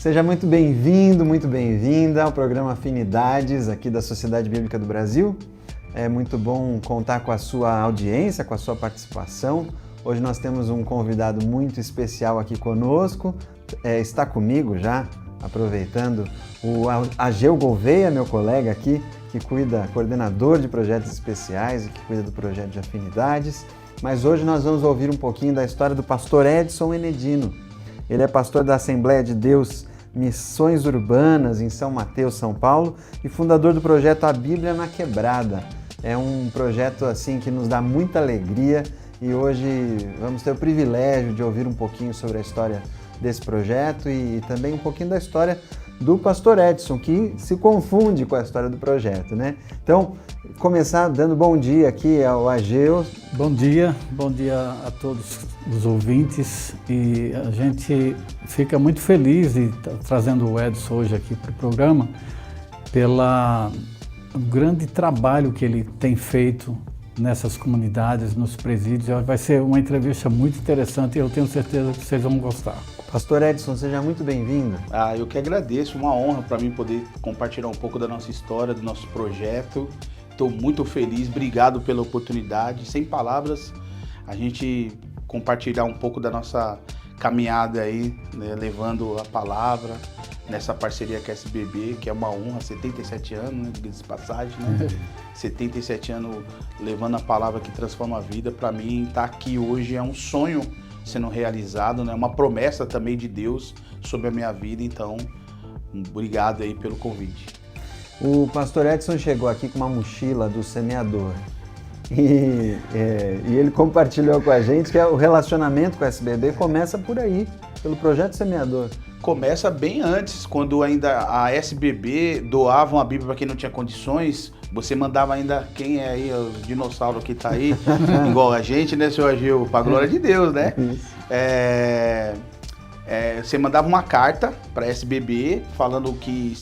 Seja muito bem-vindo, muito bem-vinda ao programa Afinidades aqui da Sociedade Bíblica do Brasil. É muito bom contar com a sua audiência, com a sua participação. Hoje nós temos um convidado muito especial aqui conosco. Está comigo já, aproveitando, o Ageu Gouveia, meu colega aqui, que coordenador de projetos especiais e que cuida do projeto de Afinidades. Mas hoje nós vamos ouvir um pouquinho da história do pastor Edson Enedino. Ele é pastor da Assembleia de Deus Missões Urbanas em São Mateus, São Paulo, e fundador do projeto A Bíblia na Quebrada. É um projeto assim que nos dá muita alegria e hoje vamos ter o privilégio de ouvir um pouquinho sobre a história desse projeto e também um pouquinho da história do pastor Edson, que se confunde com a história do projeto, né? Então, começar dando bom dia aqui ao Ageu. Bom dia a todos os ouvintes, e a gente fica muito feliz de estar trazendo o Edson hoje aqui para o programa pelo grande trabalho que ele tem feito nessas comunidades, nos presídios. Vai ser uma entrevista muito interessante e eu tenho certeza que vocês vão gostar. Pastor Edson, seja muito bem-vindo. Eu que agradeço, uma honra para mim poder compartilhar um pouco da nossa história, do nosso projeto. Estou muito feliz, obrigado pela oportunidade. Sem palavras, a gente compartilhar um pouco da nossa caminhada aí, né, levando a palavra nessa parceria com a SBB, que é uma honra, 77 anos, né, de passagem, né? 77 anos levando a palavra que transforma a vida. Para mim, estar aqui hoje é um sonho sendo realizado, né? Uma promessa também de Deus sobre a minha vida. Então, obrigado aí pelo convite. O pastor Edson chegou aqui com uma mochila do semeador e ele compartilhou com a gente que o relacionamento com a SBB começa por aí, pelo projeto Semeador. Começa bem antes, quando ainda a SBB doava uma Bíblia para quem não tinha condições. Você mandava ainda, quem é aí, o dinossauro que tá aí, igual a gente, né, seu Ageu? Para a glória de Deus, né? Você mandava uma carta para a SBB falando que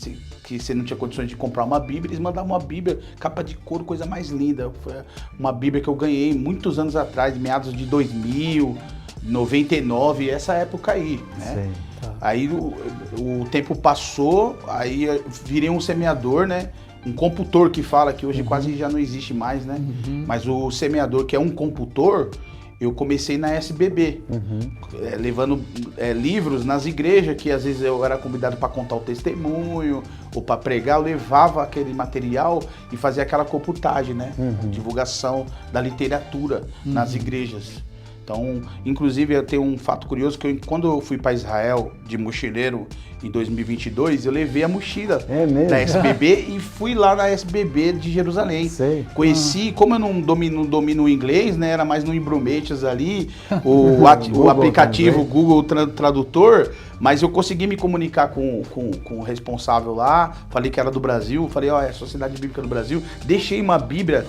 você não tinha condições de comprar uma Bíblia, eles mandavam uma Bíblia, capa de couro, coisa mais linda. Foi uma Bíblia que eu ganhei muitos anos atrás, meados de 2000, 99, essa época aí, né? Sim, tá. Aí o tempo passou, aí virei um semeador, né? Um computor que fala, que hoje quase já não existe mais, né? Mas o semeador, que é um computor, eu comecei na SBB, levando livros nas igrejas, que às vezes eu era convidado para contar o testemunho ou para pregar, eu levava aquele material e fazia aquela computagem, né? Divulgação da literatura nas igrejas. Então, inclusive, eu tenho um fato curioso, que quando eu fui para Israel de mochileiro em 2022, eu levei a mochila da SBB e fui lá na SBB de Jerusalém. Sei. Conheci, como eu não domino o inglês, né, era mais no Imbrumeitas ali, o aplicativo Google Tradutor, mas eu consegui me comunicar com o responsável lá, falei que era do Brasil, falei, é a Sociedade Bíblica do Brasil, deixei uma Bíblia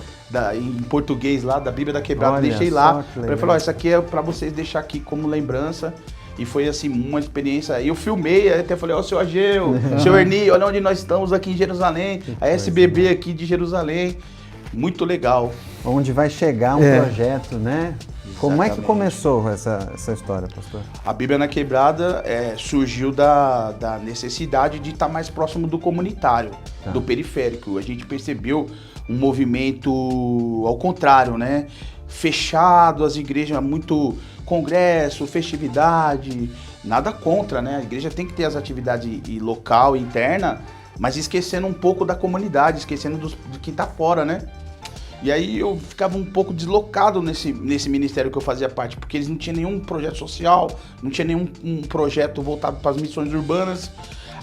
em português lá, da Bíblia da Quebrada, deixei lá. Ele falou, isso aqui é para vocês deixar aqui como lembrança. E foi assim, uma experiência. E eu filmei, até falei, seu Ageu, seu Erni, olha onde nós estamos aqui em Jerusalém, a SBB aqui de Jerusalém. Muito legal. Onde vai chegar um projeto, né? Exatamente. Como é que começou essa história, pastor? A Bíblia na Quebrada surgiu da necessidade de estar mais próximo do comunitário, do periférico. A gente percebeu um movimento ao contrário, né? Fechado, as igrejas, muito congresso, festividade, nada contra, né? A igreja tem que ter as atividades local e interna, mas esquecendo um pouco da comunidade, esquecendo do que tá fora, né? E aí eu ficava um pouco deslocado nesse ministério que eu fazia parte, porque eles não tinham nenhum projeto social, não tinha nenhum projeto voltado para as missões urbanas.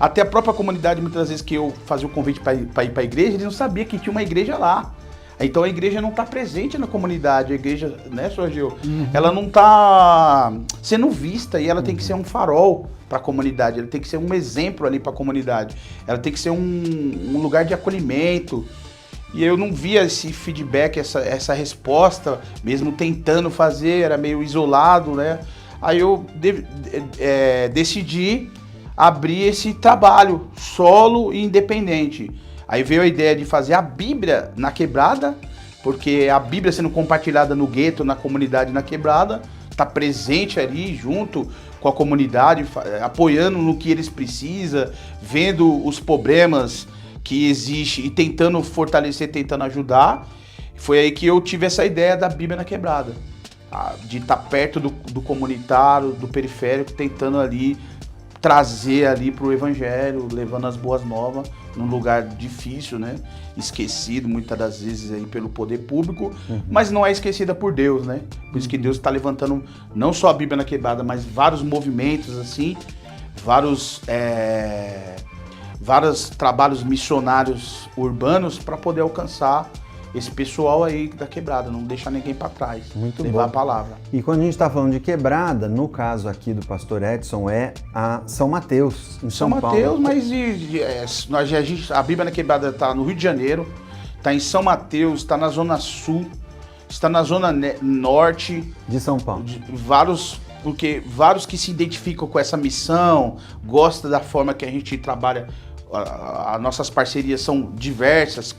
Até a própria comunidade, muitas vezes que eu fazia o convite para ir para a igreja, eles não sabiam que tinha uma igreja lá. Então a igreja não está presente na comunidade, a igreja, né, Sr. Ageu? Ela não está sendo vista e ela tem que ser um farol para a comunidade, ela tem que ser um exemplo ali para a comunidade, ela tem que ser um lugar de acolhimento. E eu não via esse feedback, essa resposta, mesmo tentando fazer, era meio isolado, né? Aí eu decidi abrir esse trabalho solo e independente. Aí veio a ideia de fazer a Bíblia na Quebrada, porque a Bíblia sendo compartilhada no gueto, na comunidade na Quebrada, tá presente ali junto com a comunidade, apoiando no que eles precisam, vendo os problemas que existem e tentando fortalecer, tentando ajudar. Foi aí que eu tive essa ideia da Bíblia na Quebrada, de estar perto do comunitário, do periférico, tentando ali trazer ali para o evangelho, levando as boas novas num lugar difícil, né? Esquecido muitas das vezes aí pelo poder público, mas não é esquecida por Deus, né? Por isso que Deus está levantando não só a Bíblia na Quebrada, mas vários movimentos assim, vários trabalhos missionários urbanos para poder alcançar esse pessoal aí da Quebrada, não deixar ninguém para trás, muito levar bom. a palavra. E quando a gente está falando de Quebrada, no caso aqui do pastor Edson, é a São Mateus, em São Paulo. São Mateus, mas a Bíblia na Quebrada está no Rio de Janeiro, está em São Mateus, está na Zona Sul, está na Zona Norte. De São Paulo. Porque vários que se identificam com essa missão, gostam da forma que a gente trabalha, as nossas parcerias são diversas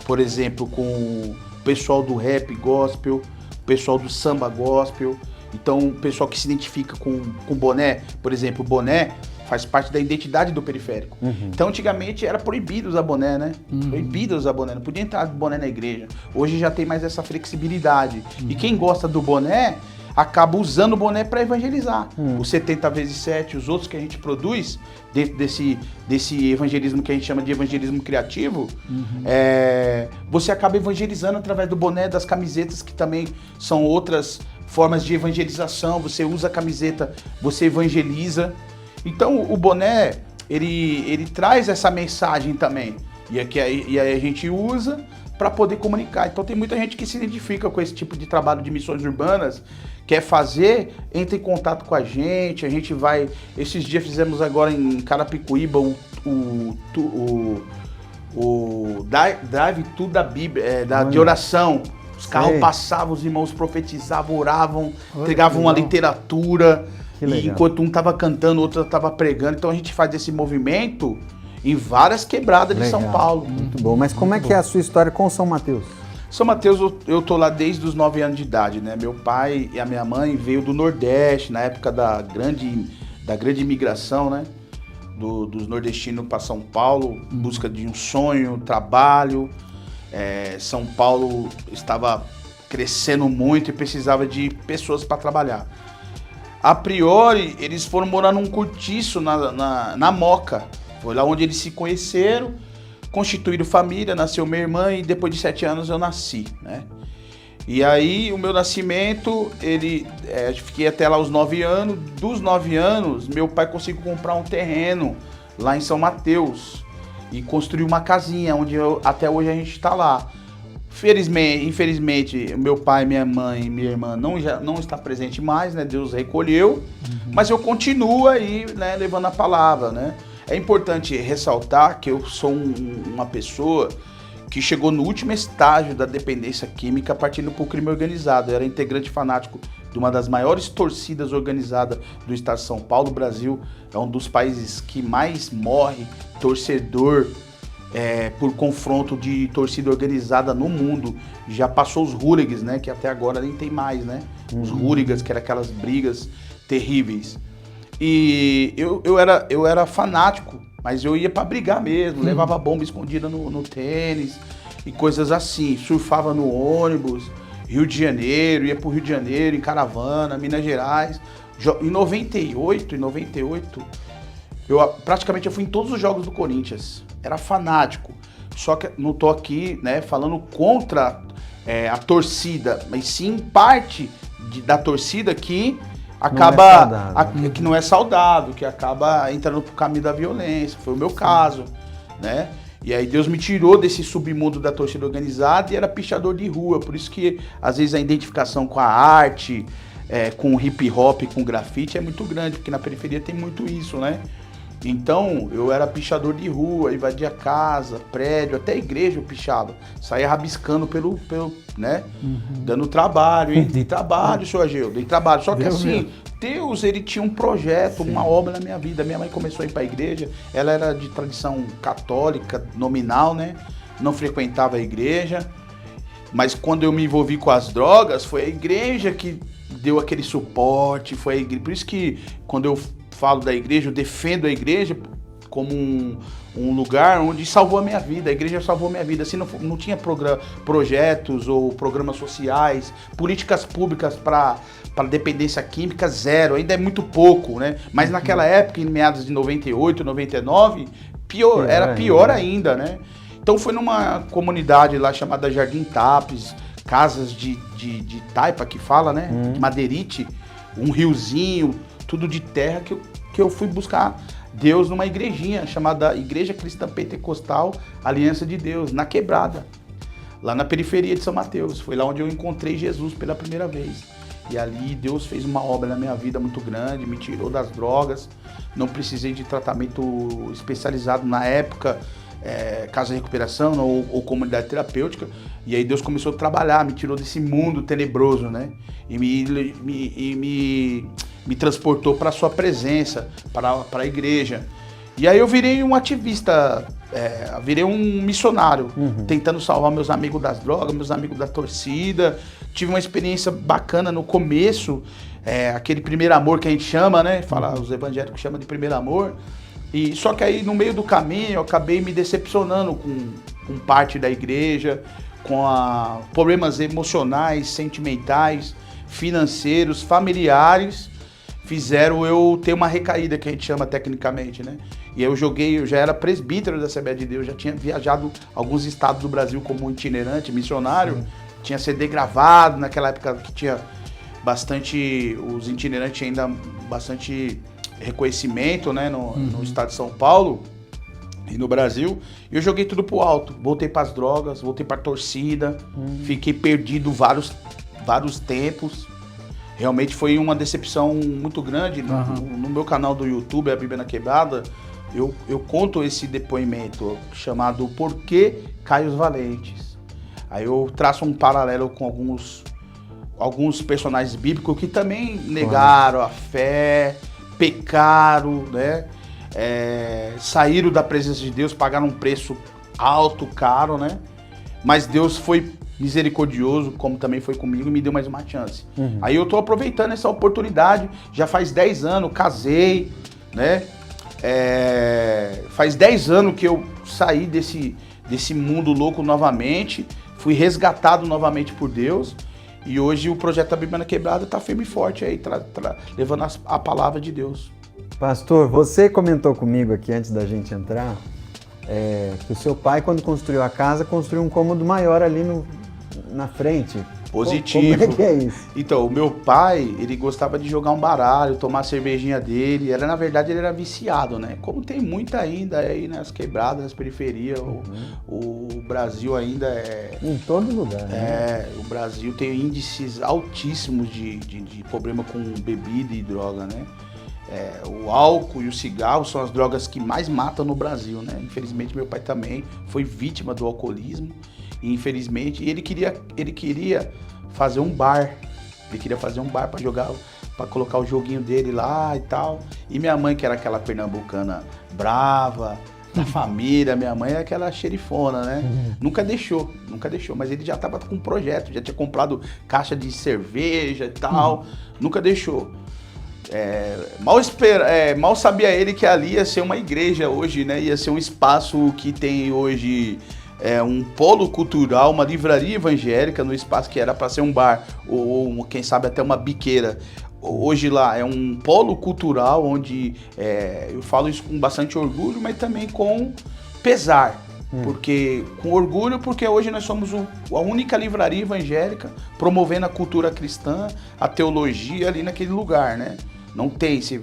por exemplo, com o pessoal do rap gospel, o pessoal do samba gospel. Então, o pessoal que se identifica com boné, por exemplo, o boné faz parte da identidade do periférico. Então, antigamente era proibido usar boné, né? Proibido usar boné, não podia entrar de boné na igreja. Hoje já tem mais essa flexibilidade. E quem gosta do boné acaba usando o boné para evangelizar. O 70 vezes 7, os outros que a gente produz, dentro desse evangelismo que a gente chama de evangelismo criativo, você acaba evangelizando através do boné, das camisetas, que também são outras formas de evangelização. Você usa a camiseta, você evangeliza. Então o boné, ele traz essa mensagem também. E aí a gente usa para poder comunicar. Então tem muita gente que se identifica com esse tipo de trabalho de missões urbanas, quer fazer, entra em contato com a gente vai... Esses dias fizemos agora em Carapicuíba o drive-thru da Bíblia, de oração. Os carros passavam, os irmãos profetizavam, oravam, entregavam uma literatura, e enquanto um estava cantando, o outro estava pregando. Então a gente faz esse movimento em várias quebradas de São Paulo. Muito bom. Mas como é que é a sua história com São Mateus? São Mateus, eu tô lá desde os 9 anos de idade, né? Meu pai e a minha mãe veio do Nordeste, na época da grande imigração, né? Dos nordestinos para São Paulo, em busca de um sonho, trabalho. São Paulo estava crescendo muito e precisava de pessoas para trabalhar. A priori, eles foram morar num cortiço na Moca. Foi lá onde eles se conheceram, constituíram família, nasceu minha irmã e depois de 7 anos eu nasci, né? E aí o meu nascimento, fiquei até lá os 9 anos. Dos 9 anos, meu pai conseguiu comprar um terreno lá em São Mateus e construiu uma casinha onde até hoje a gente está lá. Infelizmente, meu pai, minha mãe e minha irmã não está presente mais, né? Deus recolheu, mas eu continuo aí, né, levando a palavra, né? É importante ressaltar que eu sou uma pessoa que chegou no último estágio da dependência química partindo para o crime organizado. Eu era integrante fanático de uma das maiores torcidas organizadas do estado de São Paulo. O Brasil é um dos países que mais morre torcedor por confronto de torcida organizada no mundo. Já passou os hooligans, né? Que até agora nem tem mais, né? Os hooligans, que eram aquelas brigas terríveis. E eu era fanático, mas eu ia pra brigar mesmo, levava bomba escondida no tênis e coisas assim. Surfava no ônibus, Rio de Janeiro, ia pro Rio de Janeiro, em caravana, Minas Gerais. Em 98, praticamente eu fui em todos os jogos do Corinthians. Era fanático. Só que não tô aqui, né, falando contra a torcida, mas sim parte da torcida que que não é saudável, que acaba entrando pro caminho da violência. Foi o meu caso, né? E aí Deus me tirou desse submundo da torcida organizada e era pichador de rua. Por isso que às vezes a identificação com a arte, com hip hop, com grafite é muito grande, porque na periferia tem muito isso, né? Então eu era pichador de rua, invadia casa, prédio, até igreja eu pichava. Saía rabiscando pelo né? Dando trabalho, hein? Dei trabalho, senhor Ageu, dei trabalho. Só que Deus, ele tinha um projeto, uma obra na minha vida. Minha mãe começou a ir para a igreja, ela era de tradição católica, nominal, né? Não frequentava a igreja. Mas quando eu me envolvi com as drogas, foi a igreja que deu aquele suporte, foi a igreja. Por isso que quando eu falo da igreja, eu defendo a igreja como um lugar onde salvou a minha vida. A igreja salvou a minha vida. Assim, não tinha projetos ou programas sociais, políticas públicas para dependência química, zero. Ainda é muito pouco, né? Mas naquela época, em meados de 98, 99, era pior ainda, né? Então foi numa comunidade lá chamada Jardim Tapes, casas de taipa que fala, né? Madeirite, um riozinho, tudo de terra, que eu fui buscar Deus numa igrejinha chamada Igreja Cristã Pentecostal Aliança de Deus, na Quebrada, lá na periferia de São Mateus. Foi lá onde eu encontrei Jesus pela primeira vez. E ali Deus fez uma obra na minha vida muito grande, me tirou das drogas, não precisei de tratamento especializado na época, casa de recuperação ou comunidade terapêutica. E aí Deus começou a trabalhar, me tirou desse mundo tenebroso, né? E me transportou para a sua presença, para a igreja. E aí eu virei um ativista, virei um missionário, tentando salvar meus amigos das drogas, meus amigos da torcida. Tive uma experiência bacana no começo, aquele primeiro amor que a gente chama, né? Os evangélicos chamam de primeiro amor. E só que aí no meio do caminho eu acabei me decepcionando com parte da igreja, com problemas emocionais, sentimentais, financeiros, familiares, fizeram eu ter uma recaída, que a gente chama tecnicamente, né? E eu já era presbítero da Assembleia de Deus, já tinha viajado alguns estados do Brasil como itinerante, missionário, tinha CD gravado, naquela época que tinha bastante, os itinerantes ainda bastante reconhecimento, né, no estado de São Paulo e no Brasil. E eu joguei tudo pro alto, voltei pras drogas, voltei pra torcida, fiquei perdido vários tempos. Realmente foi uma decepção muito grande. No meu canal do YouTube, A Bíblia na Quebrada, eu conto esse depoimento chamado Por que Caem os Valentes? Aí eu traço um paralelo com alguns personagens bíblicos que também negaram a fé, pecaram, né? Saíram da presença de Deus, pagaram um preço alto, caro, né? Mas Deus foi misericordioso, como também foi comigo, e me deu mais uma chance. Aí eu tô aproveitando essa oportunidade, já faz 10 anos, casei, né? Faz 10 anos que eu saí desse mundo louco novamente, fui resgatado novamente por Deus, e hoje o projeto da Bíblia na Quebrada tá firme e forte aí, levando a palavra de Deus. Pastor, você comentou comigo aqui antes da gente entrar, que o seu pai, quando construiu a casa, construiu um cômodo maior ali na frente. Positivo. Como é que é isso? Então, o meu pai, ele gostava de jogar um baralho, tomar a cervejinha dele. Na verdade, ele era viciado, né? Como tem muita ainda aí nas quebradas, nas periferias. O Brasil ainda em todo lugar, né? O Brasil tem índices altíssimos de problema com bebida e droga, né? O álcool e o cigarro são as drogas que mais matam no Brasil, né? Infelizmente, meu pai também foi vítima do alcoolismo. E infelizmente, ele queria fazer um bar. Ele queria fazer um bar para jogar, para colocar o joguinho dele lá e tal. E minha mãe, que era aquela pernambucana brava, da família, minha mãe é aquela xerifona, né? Nunca deixou, mas ele já tava com um projeto, já tinha comprado caixa de cerveja e tal, nunca deixou. Mal sabia ele que ali ia ser uma igreja hoje, né? Ia ser um espaço que tem hoje um polo cultural, uma livraria evangélica no espaço que era para ser um bar ou quem sabe até uma biqueira. Hoje lá é um polo cultural onde eu falo isso com bastante orgulho, mas também com pesar. Com orgulho, porque hoje nós somos a única livraria evangélica promovendo a cultura cristã, a teologia ali naquele lugar, né? Não tem, você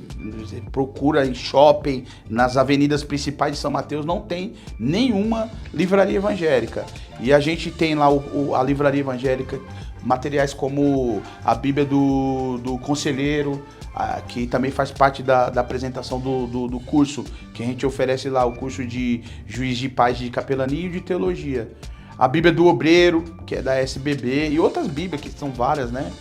procura em shopping, nas avenidas principais de São Mateus, não tem nenhuma livraria evangélica. E a gente tem lá a livraria evangélica, materiais como a Bíblia do Conselheiro, que também faz parte da apresentação do curso, que a gente oferece lá, o curso de Juiz de Paz de Capelania e de Teologia. A Bíblia do Obreiro, que é da SBB, e outras Bíblias, que são várias, né?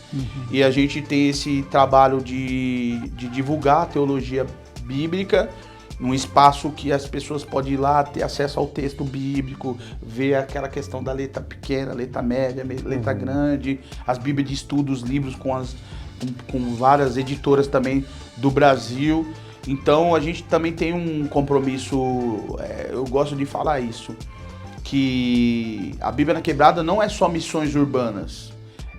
E a gente tem esse trabalho de divulgar a teologia bíblica num espaço que as pessoas podem ir lá, ter acesso ao texto bíblico, ver aquela questão da letra pequena, letra média, letra grande, as bíblias de estudo, os livros com várias editoras também do Brasil. Então a gente também tem um compromisso, eu gosto de falar isso, que a Bíblia na Quebrada não é só missões urbanas,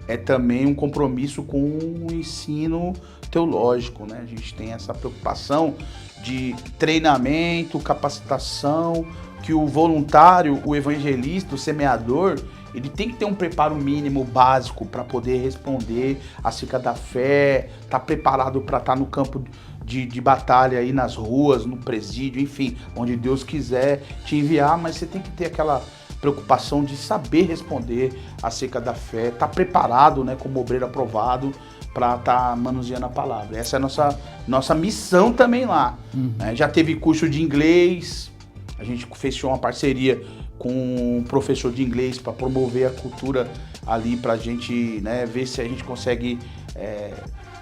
é também um compromisso com o ensino teológico, né? A gente tem essa preocupação de treinamento, capacitação, que o voluntário, o evangelista, o semeador, ele tem que ter um preparo mínimo básico para poder responder acerca da fé, estar preparado para estar no campo de batalha aí nas ruas, no presídio, enfim, onde Deus quiser te enviar, mas você tem que ter aquela preocupação de saber responder acerca da fé, estar preparado, né, como obreiro aprovado para estar manuseando a palavra. Essa é a nossa missão também lá. Né? Já teve curso de inglês, a gente fechou uma parceria com um professor de inglês para promover a cultura ali, para a gente, né, ver se a gente consegue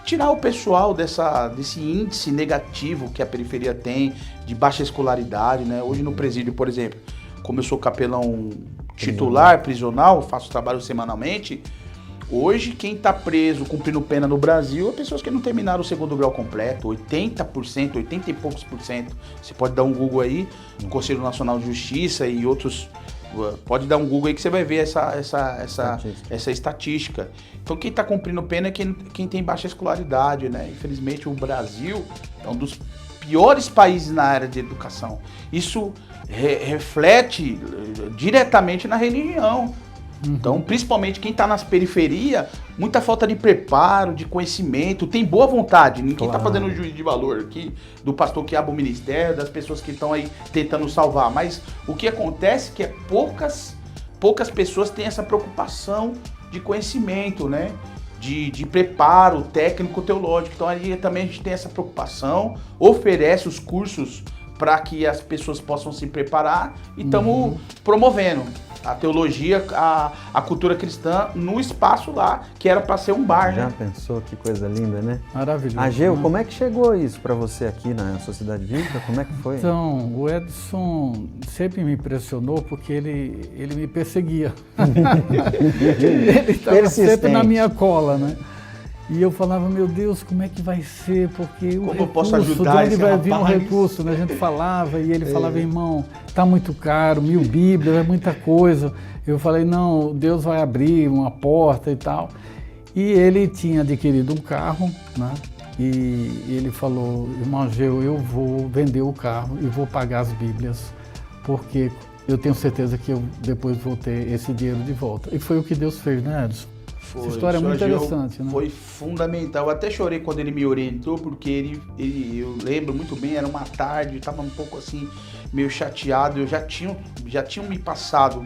tirar o pessoal desse índice negativo que a periferia tem, de baixa escolaridade. Né? Hoje no presídio, por exemplo, como eu sou capelão titular, prisional, faço trabalho semanalmente, hoje quem está preso, cumprindo pena no Brasil, é pessoas que não terminaram o segundo grau completo, 80%, 80 e poucos por cento. Você pode dar um Google aí, no Conselho Nacional de Justiça e outros, pode dar um Google aí que você vai ver essa estatística. Então quem está cumprindo pena é quem tem baixa escolaridade, né? Infelizmente o Brasil é um dos piores países na área de educação. Isso reflete diretamente na religião. Então, principalmente quem está nas periferias, muita falta de preparo, de conhecimento, tem boa vontade. Ninguém está fazendo juízo de valor aqui do pastor que abre o ministério, das pessoas que estão aí tentando salvar. Mas o que acontece é que poucas pessoas têm essa preocupação de conhecimento, né? De preparo técnico teológico. Então aí também a gente tem essa preocupação, oferece os cursos para que as pessoas possam se preparar e estamos promovendo a teologia, a cultura cristã no espaço lá, que era para ser um bar. Já né? Pensou que coisa linda, né? Maravilhoso. Ageu, como é que chegou isso para você aqui na Sociedade Bíblica? Como é que foi? Então, o Edson sempre me impressionou porque ele me perseguia. Ele estava sempre na minha cola, né? E eu falava, meu Deus, como é que vai ser? Porque como o eu posso recurso, ajudar de onde vai vir um rapaz? recurso? Né? A gente falava e ele falava, irmão, tá muito caro, 1000 Bíblias, é muita coisa. Eu falei, não, Deus vai abrir uma porta e tal. E ele tinha adquirido um carro, né? E ele falou, irmão Ageu, eu vou vender o carro e vou pagar as Bíblias, porque eu tenho certeza que eu depois vou ter esse dinheiro de volta. E foi o que Deus fez, né, Edson? Essa história é muito interessante, né? Foi fundamental. Eu até chorei quando ele me orientou, porque eu lembro muito bem, era uma tarde, estava um pouco assim, meio chateado. Eu já tinham me passado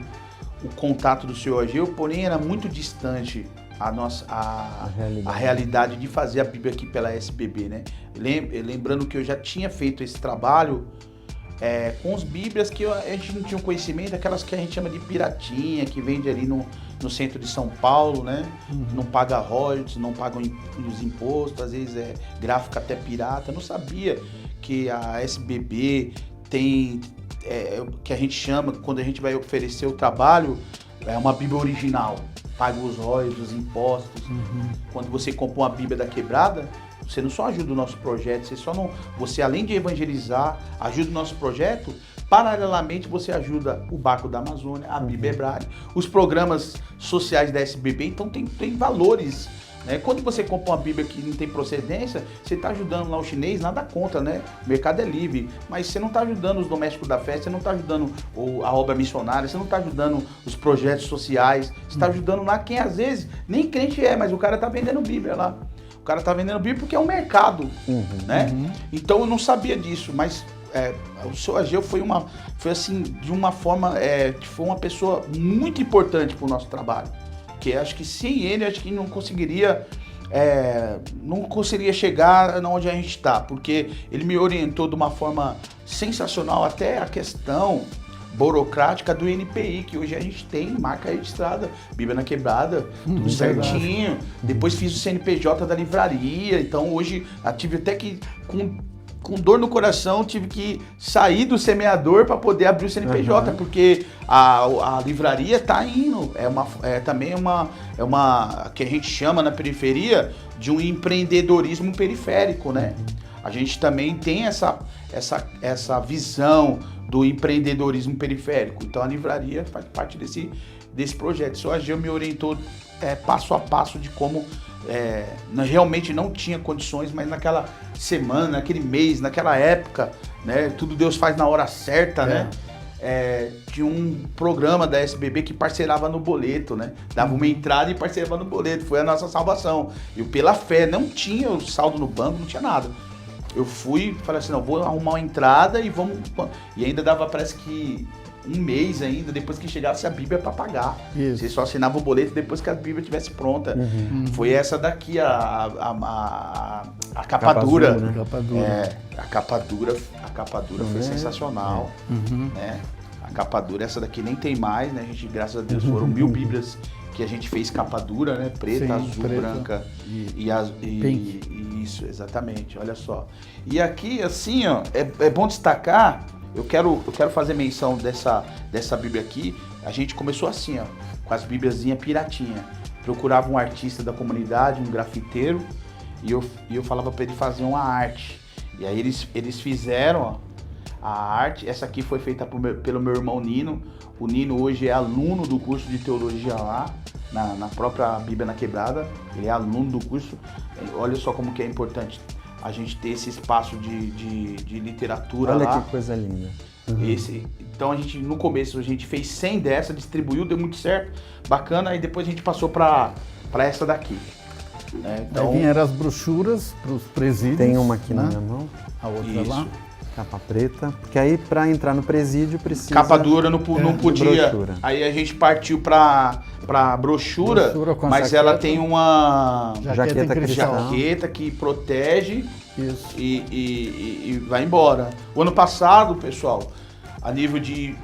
o contato do senhor Ageu, porém era muito distante a realidade de fazer a Bíblia aqui pela SBB, né? Lembrando que eu já tinha feito esse trabalho com as Bíblias que a gente não tinha um conhecimento, aquelas que a gente chama de piratinha, que vende ali no centro de São Paulo, né? Não paga royalties, não paga os impostos, às vezes é gráfica até pirata. Eu não sabia que a SBB tem, que a gente chama, quando a gente vai oferecer o trabalho, é uma Bíblia original. Paga os royalties, os impostos. Quando você compra uma Bíblia da Quebrada, você não só ajuda o nosso projeto, você além de evangelizar, ajuda o nosso projeto, paralelamente você ajuda o Barco da Amazônia, a Bíblia Hebraica, os programas sociais da SBB, então tem valores. Né? Quando você compra uma Bíblia que não tem procedência, você está ajudando lá o chinês, nada contra, né? O mercado é livre, mas você não está ajudando os domésticos da fé, você não está ajudando a obra missionária, você não está ajudando os projetos sociais, você está ajudando lá quem às vezes nem crente mas o cara está vendendo Bíblia lá. O cara está vendendo Bíblia porque é um mercado, né? Então eu não sabia disso, mas o senhor Ageu foi assim, de uma forma, foi uma pessoa muito importante para o nosso trabalho. Que acho que sem ele, acho que não conseguiria chegar onde a gente está, porque ele me orientou de uma forma sensacional, até a questão burocrática do NPI, que hoje a gente tem marca registrada, Bíblia na Quebrada, tudo certinho. Depois fiz o CNPJ da livraria, então hoje tive até que com dor no coração, tive que sair do semeador para poder abrir o CNPJ, porque a livraria está indo. Também uma que a gente chama na periferia de um empreendedorismo periférico, né? A gente também tem essa visão do empreendedorismo periférico. Então a livraria faz parte desse projeto. O seu Ageu me orientou passo a passo de como realmente não tinha condições, mas naquela semana, naquele mês, naquela época, né, tudo Deus faz na hora certa, né? Tinha um programa da SBB que parcelava no boleto, né? Dava uma entrada e parcelava no boleto, foi a nossa salvação. Eu, pela fé, não tinha o saldo no banco, não tinha nada. Eu fui, falei assim, não, vou arrumar uma entrada e vamos... E ainda dava, parece que um mês ainda, depois que chegasse a Bíblia para pagar. Isso. Você só assinava o boleto depois que a Bíblia estivesse pronta. Foi essa daqui, a capa dura. Né? A capa dura foi sensacional. Né? A capa dura, essa daqui nem tem mais, né? A gente, graças a Deus, foram 1000 Bíblias que a gente fez capa dura, né? Preta, sim, azul, preta, branca e isso, exatamente, olha só. E aqui, assim, ó, é bom destacar. Eu quero fazer menção dessa Bíblia aqui. A gente começou assim, ó, com as bíbliazinhas piratinha. Procurava um artista da comunidade, um grafiteiro, e eu falava para ele fazer uma arte. E aí eles fizeram, ó, a arte. Essa aqui foi feita pelo meu irmão Nino. O Nino hoje é aluno do curso de teologia lá, na própria Bíblia na Quebrada. Ele é aluno do curso. Olha só como que é importante a gente ter esse espaço de literatura. Olha lá. Que coisa linda. Então no começo a gente fez 100 dessa, distribuiu, deu muito certo, bacana, aí depois a gente passou para essa daqui. Né? Então, aí vieram as brochuras para os presídios. Tem uma aqui, né, na minha mão. A outra lá. Capa preta, porque aí para entrar no presídio precisa... Capa dura não podia, brochura. Aí a gente partiu para brochura mas jaqueta, ela tem uma jaqueta que protege. Isso. E vai embora. O ano passado, pessoal, a nível de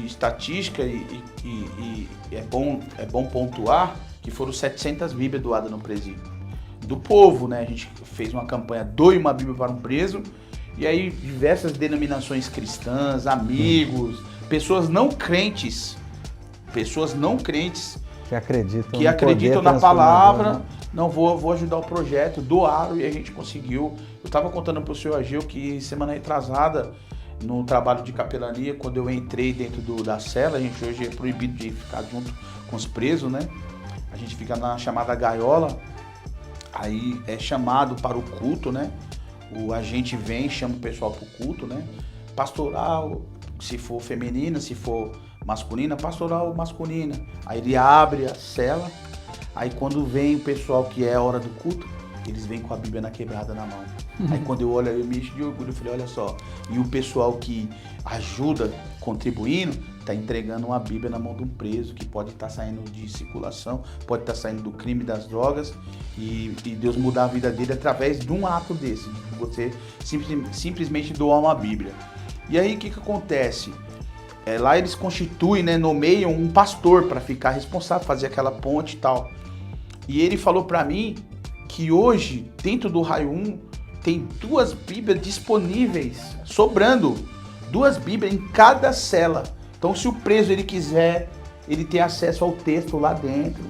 estatística, e é bom pontuar que foram 700 Bíblias doadas no presídio. Do povo, né? A gente fez uma campanha, doe uma Bíblia para um preso. E aí diversas denominações cristãs, amigos, pessoas não crentes que acreditam na palavra, não vou ajudar o projeto, doaram e a gente conseguiu. Eu estava contando para o senhor Ageu que semana retrasada, no trabalho de capelania, quando eu entrei dentro da cela, a gente hoje é proibido de ficar junto com os presos, né? A gente fica na chamada gaiola, aí é chamado para o culto, né? O agente vem, chama o pessoal para o culto, né? Pastoral, se for feminina, se for masculina, pastoral masculina. Aí ele abre a cela, aí quando vem o pessoal que é a hora do culto, eles vêm com a Bíblia na Quebrada na mão. Aí quando eu olho, eu me encho de orgulho, eu falei, olha só, e o pessoal que ajuda, contribuindo, está entregando uma Bíblia na mão de um preso que pode estar saindo de circulação, pode estar saindo do crime das drogas e Deus mudar a vida dele através de um ato desse, de você simplesmente doar uma Bíblia. E aí o que acontece? Lá eles constituem, né, nomeiam um pastor para ficar responsável, fazer aquela ponte e tal. E ele falou para mim que hoje, dentro do Raio 1, tem 2 Bíblias disponíveis, sobrando 2 Bíblias em cada cela. Então, se o preso ele quiser, ele tem acesso ao texto lá dentro,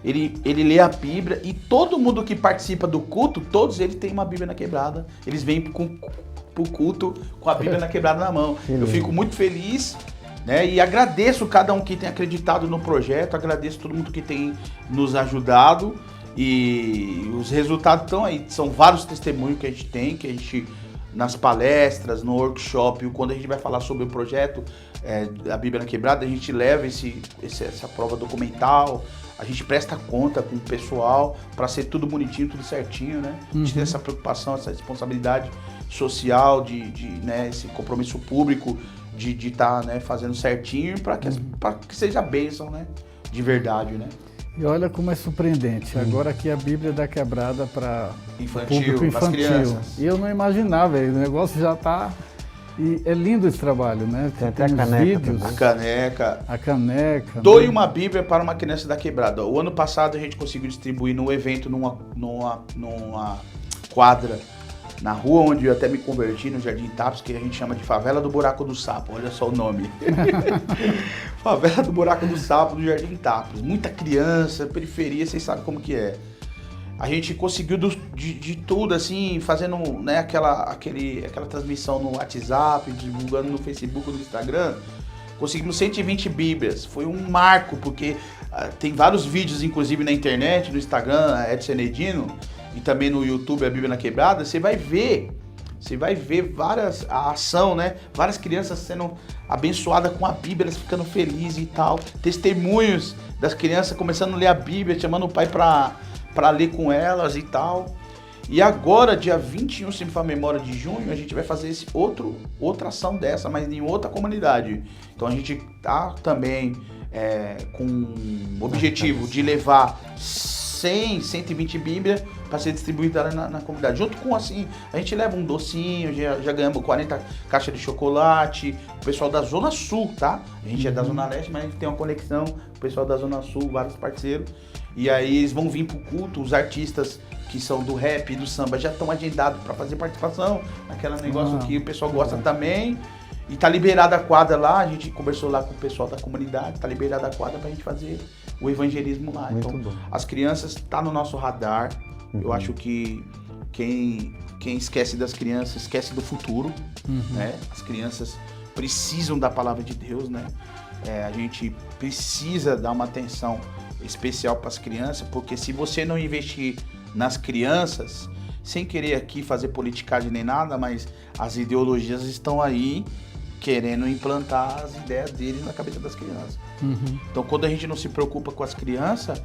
ele lê a Bíblia e todo mundo que participa do culto, todos eles têm uma Bíblia na Quebrada. Eles vêm pro culto com a Bíblia na Quebrada na mão. Eu fico muito feliz, né? E agradeço cada um que tem acreditado no projeto, agradeço todo mundo que tem nos ajudado e os resultados estão aí. São vários testemunhos que a gente nas palestras, no workshop, quando a gente vai falar sobre o projeto a Bíblia na Quebrada, a gente leva essa prova documental, a gente presta conta com o pessoal para ser tudo bonitinho, tudo certinho, né? A gente tem essa preocupação, essa responsabilidade social, né, esse compromisso público de estar, né, fazendo certinho para que seja bênção, né? De verdade, né? E olha como é surpreendente. Agora aqui a Bíblia da Quebrada para público infantil. Crianças. E eu não imaginava, o negócio já está... E é lindo esse trabalho, né? Tem até a caneca. Vídeos, a caneca. Doe uma Bíblia para uma criança da Quebrada. O ano passado a gente conseguiu distribuir no evento, numa quadra na rua onde eu até me converti, no Jardim Tapos, que a gente chama de Favela do Buraco do Sapo, olha só o nome. Favela do Buraco do Sapo, do Jardim Tapos. Muita criança, periferia, vocês sabem como que é. A gente conseguiu de tudo, assim, fazendo, né, aquela transmissão no WhatsApp, divulgando no Facebook, no Instagram. Conseguimos 120 Bíblias. Foi um marco, porque tem vários vídeos, inclusive, na internet, no Instagram, Edson Edino, e também no YouTube, a Bíblia na Quebrada. Você vai ver a ação, né? Várias crianças sendo abençoadas com a Bíblia, elas ficando felizes e tal. Testemunhos das crianças começando a ler a Bíblia, chamando o pai para ler com elas e tal. E agora, dia 21, se me for a memória, de junho, a gente vai fazer outra ação dessa, mas em outra comunidade. Então a gente tá também com o objetivo de levar 120 Bíblias para ser distribuída na comunidade. Junto com, assim, a gente leva um docinho, já ganhamos 40 caixas de chocolate, o pessoal da Zona Sul, tá? A gente é da Zona Leste, mas a gente tem uma conexão com o pessoal da Zona Sul, vários parceiros. E aí eles vão vir pro culto, os artistas que são do rap e do samba já estão agendados para fazer participação, naquele negócio que o pessoal gosta também. E tá liberada a quadra lá, a gente conversou lá com o pessoal da comunidade, tá liberada a quadra pra gente fazer o evangelismo lá. Muito então, bom. As crianças tá no nosso radar. Eu acho que quem esquece das crianças, esquece do futuro, né? As crianças precisam da palavra de Deus, né? A gente precisa dar uma atenção especial para as crianças, porque se você não investir nas crianças, sem querer aqui fazer politicagem nem nada, mas as ideologias estão aí querendo implantar as ideias deles na cabeça das crianças. Então, quando a gente não se preocupa com as crianças,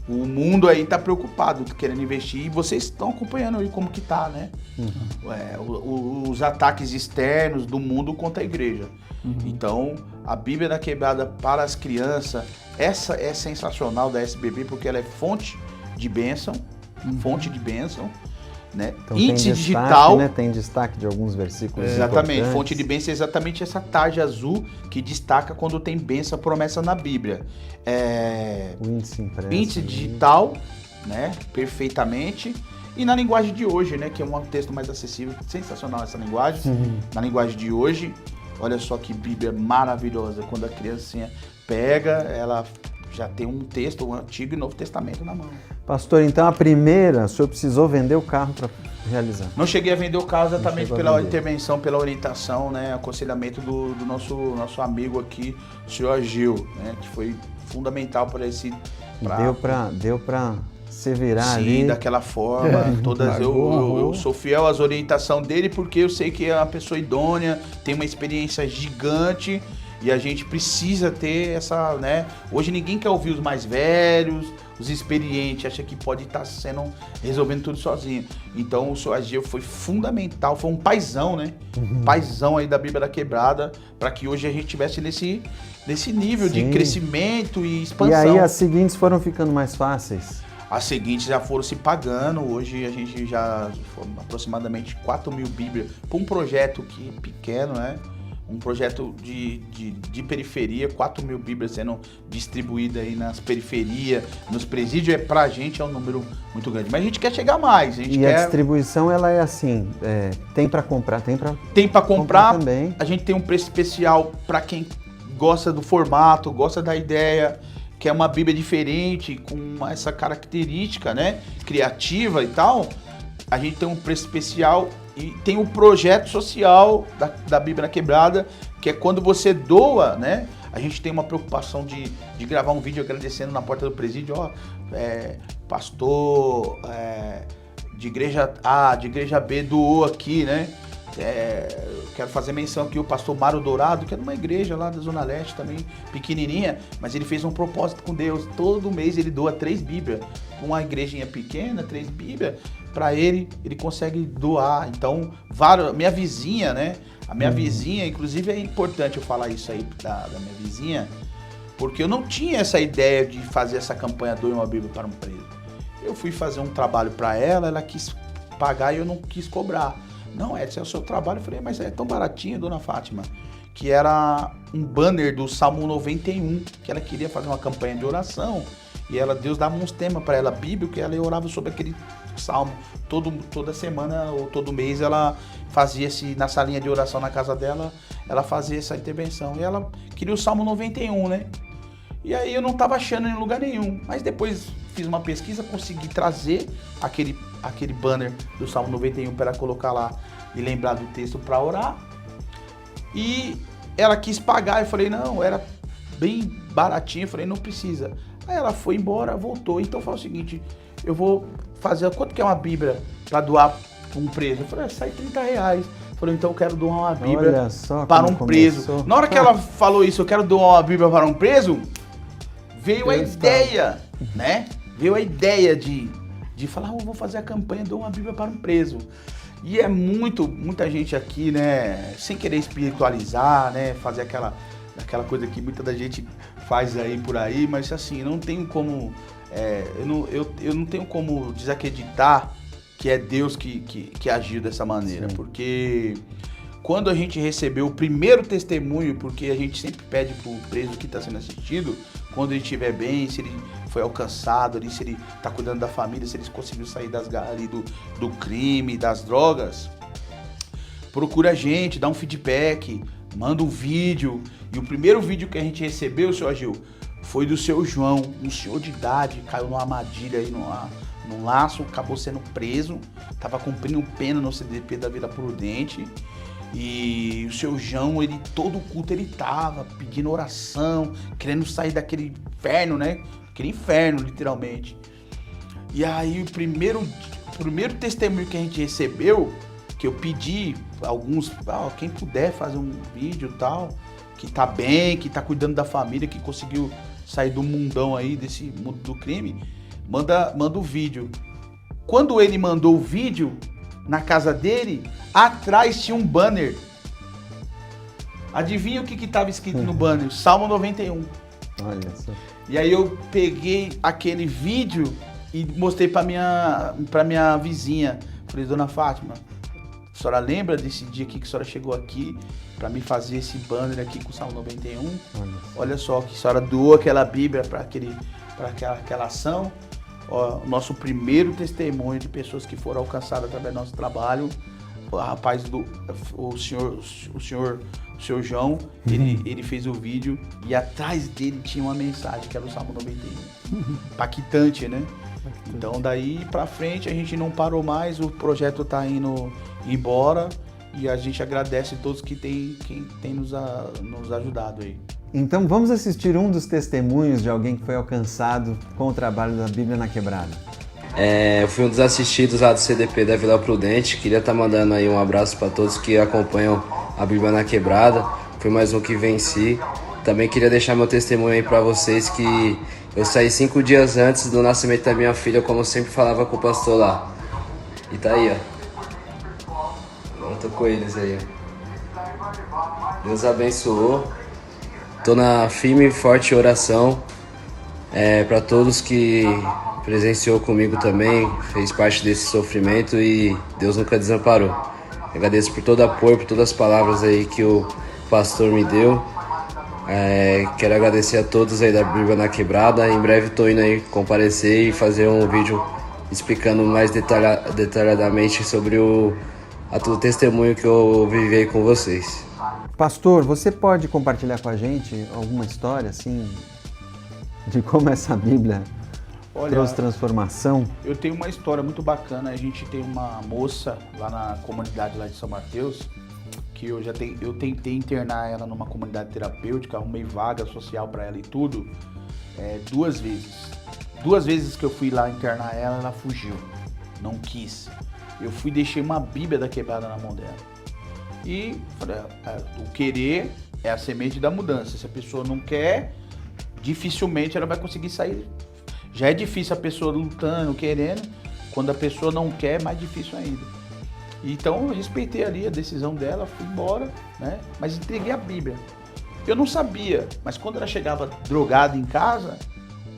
o mundo aí tá preocupado, querendo investir, e vocês estão acompanhando aí como que tá, né? Os ataques externos do mundo contra a igreja. Então, a Bíblia na Quebrada para as crianças, essa é sensacional da SBB, porque ela é fonte de bênção, né? Então, índice tem destaque, digital, né? Tem destaque de alguns versículos exatamente, importantes. fonte de bênção é exatamente essa tarja azul que destaca quando tem bênção, promessa na Bíblia. O índice impresso. Índice digital, né? Perfeitamente. E na linguagem de hoje, né? Que é um texto mais acessível, sensacional essa linguagem. Na linguagem de hoje, olha só que Bíblia maravilhosa. Quando a criancinha pega, ela já tem um texto, o Antigo e Novo Testamento na mão. Pastor, então a primeira, o senhor precisou vender o carro para realizar? Não cheguei a vender o carro exatamente pela intervenção, pela orientação, né, aconselhamento do nosso amigo aqui, o senhor Agil, né, que foi fundamental para esse... Deu para se virar sim, ali. daquela forma. Eu sou fiel às orientações dele, porque eu sei que é uma pessoa idônea, tem uma experiência gigante e a gente precisa ter essa, né? Hoje ninguém quer ouvir os mais velhos, os experientes, acha que pode estar resolvendo tudo sozinho. Então o senhor Agil foi fundamental, foi um paizão, né? Paizão aí da Bíblia da Quebrada, para que hoje a gente estivesse nesse nível de crescimento e expansão. E aí as seguintes foram ficando mais fáceis? As seguintes já foram se pagando, hoje a gente já foram aproximadamente 4.000 Bíblias para um projeto que é pequeno, né? Um projeto de periferia, 4.000 Bíblias sendo distribuídas aí nas periferias, nos presídios, pra gente é um número muito grande. Mas a gente quer chegar mais. A distribuição, ela é assim, tem para comprar, tem para comprar também. A gente tem um preço especial para quem gosta do formato, gosta da ideia, que é uma Bíblia diferente, com essa característica, né, criativa e tal. A gente tem um preço especial e tem um projeto social da Bíblia na Quebrada, que é quando você doa, né? A gente tem uma preocupação de gravar um vídeo agradecendo na porta do presídio, pastor de igreja A, de igreja B doou aqui, né? Quero fazer menção aqui o pastor Mário Dourado, que é numa igreja lá da Zona Leste também, pequenininha, mas ele fez um propósito com Deus. Todo mês ele doa 3 Bíblias. Uma igrejinha pequena, 3 Bíblias, para ele consegue doar. Então, minha vizinha, né? A minha vizinha, inclusive é importante eu falar isso aí da minha vizinha, porque eu não tinha essa ideia de fazer essa campanha Doe uma Bíblia para um preso. Eu fui fazer um trabalho para ela quis pagar e eu não quis cobrar. Não, esse é o seu trabalho. Eu falei, mas é tão baratinho, dona Fátima, que era um banner do Salmo 91, que ela queria fazer uma campanha de oração. E Deus dava uns temas para ela, bíblico, e ela orava sobre aquele salmo. Toda semana ou todo mês ela fazia na salinha de oração na casa dela, ela fazia essa intervenção. E ela queria o Salmo 91, né? E aí eu não estava achando em lugar nenhum. Mas depois fiz uma pesquisa, consegui trazer aquele banner do Salmo 91 para ela colocar lá e lembrar do texto para orar. E ela quis pagar, eu falei, não, era bem baratinho, eu falei, não precisa. Aí ela foi embora, voltou. Então fala o seguinte, eu vou fazer, quanto que é uma Bíblia para doar para um preso? Eu falei, sai R$30. Eu falei, então eu quero doar uma Bíblia para um preso. Na hora que ela falou isso, eu quero doar uma Bíblia para um preso, veio a ideia, né? Veio a ideia de falar, eu vou fazer a campanha, dou uma Bíblia para um preso. E é muita gente aqui, né, sem querer espiritualizar, né, fazer aquela coisa que muita da gente faz aí por aí, mas assim, não tenho como, eu não tenho como desacreditar que é Deus que agiu dessa maneira. Sim. Porque quando a gente recebeu o primeiro testemunho, porque a gente sempre pede para o preso que está sendo assistido, quando ele estiver bem, se ele foi alcançado ali, se ele está cuidando da família, se ele conseguiu sair das garras ali do crime, das drogas, procura a gente, dá um feedback, manda um vídeo. E o primeiro vídeo que a gente recebeu, seu Agil, foi do seu João, um senhor de idade, caiu numa armadilha aí, num laço, acabou sendo preso, estava cumprindo pena no CDP da Vila Prudente. E o seu João, ele todo culto ele tava pedindo oração, querendo sair daquele inferno, né? Aquele inferno, literalmente. E aí o primeiro testemunho que a gente recebeu, que eu pedi alguns, quem puder fazer um vídeo e tal, que tá bem, que tá cuidando da família, que conseguiu sair do mundão aí, desse mundo do crime, manda o vídeo. Quando ele mandou o vídeo, na casa dele, atrás tinha um banner. Adivinha o que estava escrito no banner? Salmo 91. Olha só. E aí eu peguei aquele vídeo e mostrei para minha vizinha. Falei, dona Fátima, a senhora lembra desse dia aqui que a senhora chegou aqui para me fazer esse banner aqui com o Salmo 91? Olha só, que a senhora doou aquela Bíblia para aquela ação. Ó, o nosso primeiro testemunho de pessoas que foram alcançadas através do nosso trabalho, o rapaz o senhor João, ele fez o vídeo e atrás dele tinha uma mensagem que era o Salmo 91. Impactante, né? Então daí pra frente a gente não parou mais, o projeto tá indo embora e a gente agradece a todos que tem nos ajudado aí. Então vamos assistir um dos testemunhos de alguém que foi alcançado com o trabalho da Bíblia na Quebrada. Eu fui um dos assistidos lá do CDP da Vila Prudente. Queria estar mandando aí um abraço para todos que acompanham a Bíblia na Quebrada. Foi mais um que venci. Também queria deixar meu testemunho aí para vocês que eu saí 5 dias antes do nascimento da minha filha, como eu sempre falava com o pastor lá. E tá aí, ó. Agora tô com eles aí, ó. Deus abençoou. Tô na firme e forte oração para todos que presenciou comigo também, fez parte desse sofrimento e Deus nunca desamparou. Agradeço por todo o apoio, por todas as palavras aí que o pastor me deu. Quero agradecer a todos aí da Bíblia na Quebrada. Em breve tô indo aí comparecer e fazer um vídeo explicando mais detalhadamente sobre o testemunho que eu vivi com vocês. Pastor, você pode compartilhar com a gente alguma história, assim, de como essa Bíblia trouxe transformação? Eu tenho uma história muito bacana. A gente tem uma moça lá na comunidade lá de São Mateus, que eu tentei internar ela numa comunidade terapêutica, arrumei vaga social para ela e tudo, 2 vezes. 2 vezes que eu fui lá internar ela, ela fugiu, não quis. Eu fui e deixei uma Bíblia da Quebrada na mão dela. E falei, o querer é a semente da mudança. Se a pessoa não quer, dificilmente ela vai conseguir sair. Já é difícil a pessoa lutando, querendo. Quando a pessoa não quer, é mais difícil ainda. Então eu respeitei ali a decisão dela, fui embora, né? Mas entreguei a Bíblia. Eu não sabia, mas quando ela chegava drogada em casa,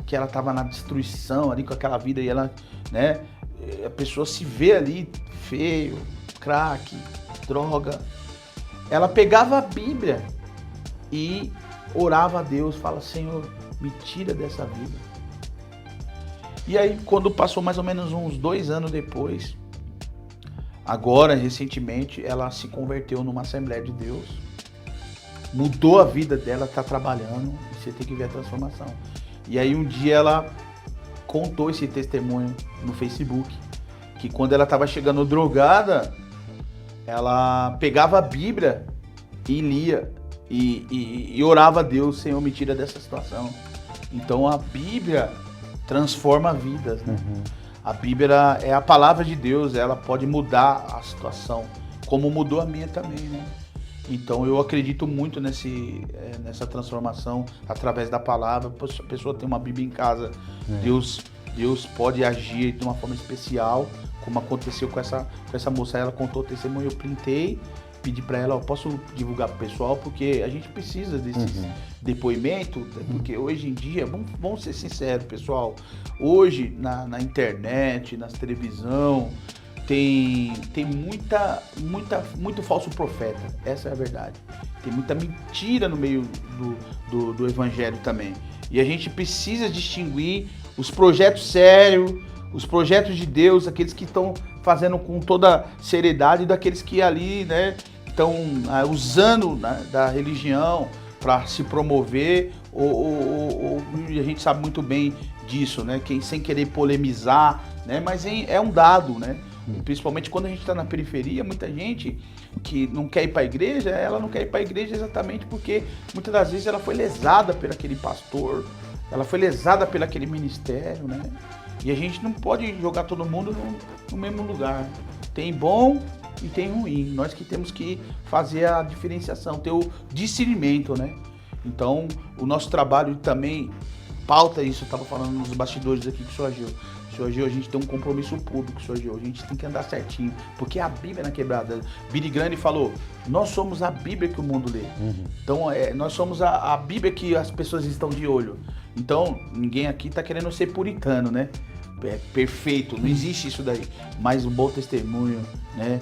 que ela estava na destruição ali com aquela vida e ela, né? A pessoa se vê ali feio, crack, droga. Ela pegava a Bíblia e orava a Deus, fala, Senhor, me tira dessa vida. E aí, quando passou mais ou menos uns 2 anos depois, agora, recentemente, ela se converteu numa Assembleia de Deus, mudou a vida dela, tá trabalhando, e você tem que ver a transformação. E aí um dia ela contou esse testemunho no Facebook, que quando ela estava chegando drogada, ela pegava a Bíblia e lia, e orava a Deus, Senhor, me tira dessa situação. Então a Bíblia transforma vidas, né? A Bíblia é a palavra de Deus, ela pode mudar a situação, como mudou a minha também, né? Então eu acredito muito nessa transformação através da palavra. A pessoa tem uma Bíblia em casa, Deus pode agir de uma forma especial, como aconteceu com essa moça. Ela contou o testemunho, eu printei, pedi para ela, posso divulgar pro pessoal, porque a gente precisa desses depoimentos, porque hoje em dia, vamos ser sinceros, pessoal, hoje na internet, nas televisão, tem muito falso profeta, essa é a verdade. Tem muita mentira no meio do evangelho também. E a gente precisa distinguir os projetos sérios, os projetos de Deus, aqueles que estão fazendo com toda seriedade, daqueles que ali, né, estão usando, né, da religião para se promover, ou a gente sabe muito bem disso, né, sem querer polemizar, né, mas é um dado, né. Principalmente quando a gente está na periferia, muita gente que não quer ir para a igreja, ela não quer ir para a igreja exatamente porque muitas das vezes ela foi lesada por aquele pastor, ela foi lesada por aquele ministério, né? E a gente não pode jogar todo mundo no mesmo lugar. Tem bom e tem ruim. Nós que temos que fazer a diferenciação, ter o discernimento, né? Então, o nosso trabalho também pauta isso. Eu estava falando nos bastidores aqui com o Sr. Gil. Sr. Gil, a gente tem um compromisso público, Sr. Gil. A gente tem que andar certinho, porque a Bíblia na quebrada. Billy Graham falou, nós somos a Bíblia que o mundo lê. Então, nós somos a Bíblia que as pessoas estão de olho. Então, ninguém aqui está querendo ser puritano, né? Perfeito, não existe isso daí. Mas um bom testemunho, né?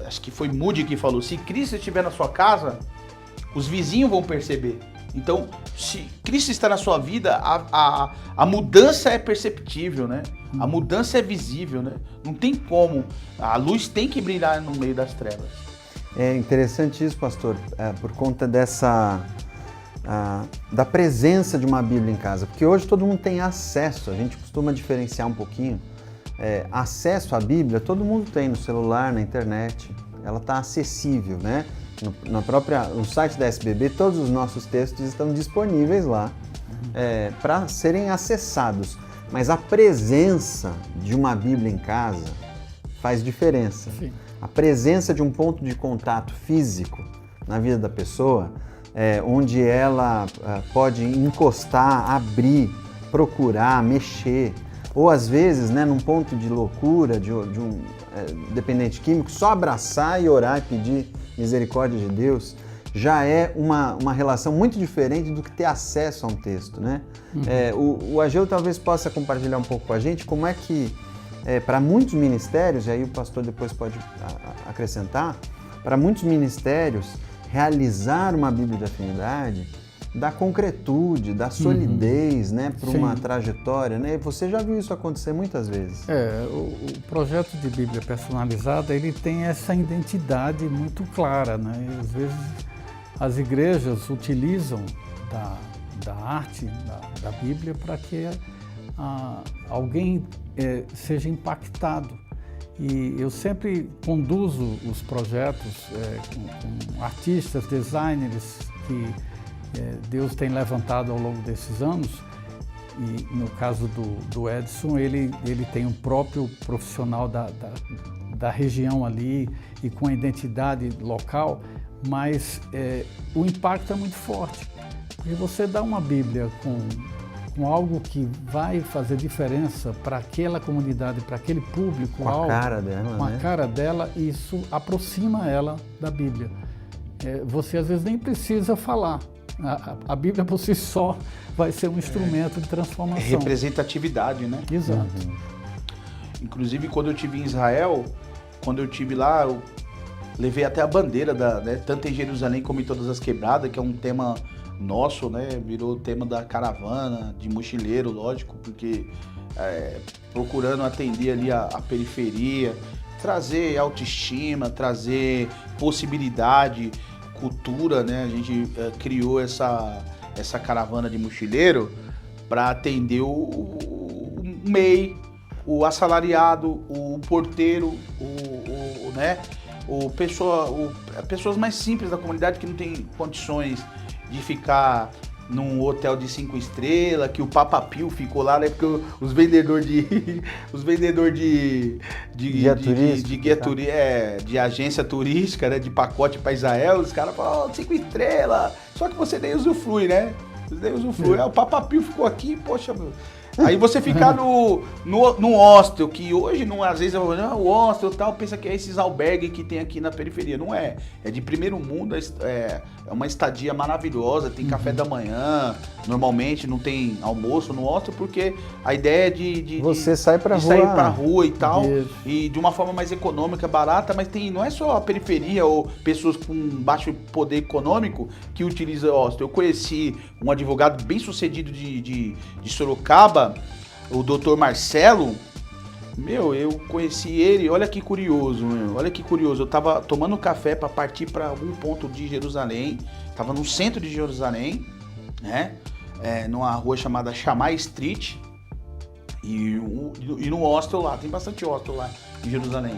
Acho que foi Moody que falou, se Cristo estiver na sua casa, os vizinhos vão perceber. Então, se Cristo está na sua vida, a mudança é perceptível, né? A mudança é visível, né? Não tem como. A luz tem que brilhar no meio das trevas. É interessante isso, pastor, por conta da presença de uma Bíblia em casa. Porque hoje todo mundo tem acesso, a gente costuma diferenciar um pouquinho. Acesso à Bíblia, todo mundo tem no celular, na internet. Ela está acessível, né? No site da SBB, todos os nossos textos estão disponíveis lá para serem acessados. Mas a presença de uma Bíblia em casa faz diferença. Sim. A presença de um ponto de contato físico na vida da pessoa, onde ela pode encostar, abrir, procurar, mexer, ou às vezes, né, num ponto de loucura de um dependente químico, só abraçar e orar e pedir misericórdia de Deus, já é uma relação muito diferente do que ter acesso a um texto, né? O Ageu talvez possa compartilhar um pouco com a gente como é que, para muitos ministérios, e aí o pastor depois pode acrescentar, para muitos ministérios, realizar uma Bíblia de afinidade dá concretude, dá solidez, né, para uma trajetória, né? Você já viu isso acontecer muitas vezes. O projeto de Bíblia personalizada, ele tem essa identidade muito clara, né? E, às vezes as igrejas utilizam da arte da Bíblia para que alguém seja impactado. E eu sempre conduzo os projetos com artistas, designers que Deus tem levantado ao longo desses anos, e no caso do Edson, ele tem um próprio profissional da região ali e com a identidade local, mas o impacto é muito forte, porque você dá uma Bíblia com algo que vai fazer diferença para aquela comunidade, para aquele público, com a cara dela, com a cara dela, e isso aproxima ela da Bíblia. Você às vezes nem precisa falar. A Bíblia por si só vai ser um instrumento de transformação. Representatividade, né? Exato. Inclusive, quando eu estive em Israel, quando eu estive lá, eu levei até a bandeira, tanto em Jerusalém como em todas as quebradas, que é um tema nosso, né? Virou o tema da caravana, de mochileiro, lógico, porque procurando atender ali a periferia, trazer autoestima, trazer possibilidade, cultura, né? A gente criou essa caravana de mochileiro para atender o MEI, o assalariado, o porteiro, né? Pessoas mais simples da comunidade que não tem condições de ficar num hotel de 5 estrelas, que o Papa Pio ficou lá, né? Porque os vendedores de guia turística, de agência turística, né? De pacote para Israel, os caras falam, 5 estrelas, só que você nem usufrui, né? O Papa Pio ficou aqui, poxa, meu. Aí você ficar no hostel, que hoje, às vezes, o hostel e tal, pensa que é esses albergues que tem aqui na periferia. Não é. É de primeiro mundo, é uma estadia maravilhosa, tem café da manhã, normalmente não tem almoço no hostel, porque a ideia é de você sair pra rua e tal, e de uma forma mais econômica, barata, mas não é só a periferia ou pessoas com baixo poder econômico que utilizam hostel. Eu conheci um advogado bem sucedido de Sorocaba, o Dr. Marcelo. Eu conheci ele, olha que curioso, eu tava tomando café para partir para algum ponto de Jerusalém, tava no centro de Jerusalém, né, numa rua chamada Shammai Street, e no hostel lá, tem bastante hostel lá em Jerusalém,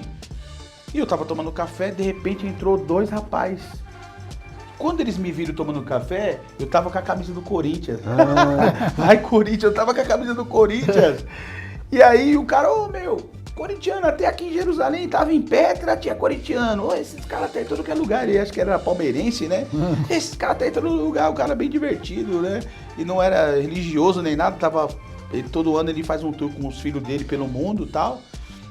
e eu tava tomando café, de repente entrou 2 rapazes. Quando eles me viram tomando café, eu tava com a camisa do Corinthians. Corinthians, eu tava com a camisa do Corinthians. E aí o cara, corintiano, até aqui em Jerusalém, tava em Petra, tinha corintiano. Esses caras tá em todo que é lugar, ele acho que era palmeirense, né? Esses caras tá em todo lugar, o cara bem divertido, né? E não era religioso nem nada, todo ano ele faz um tour com os filhos dele pelo mundo e tal.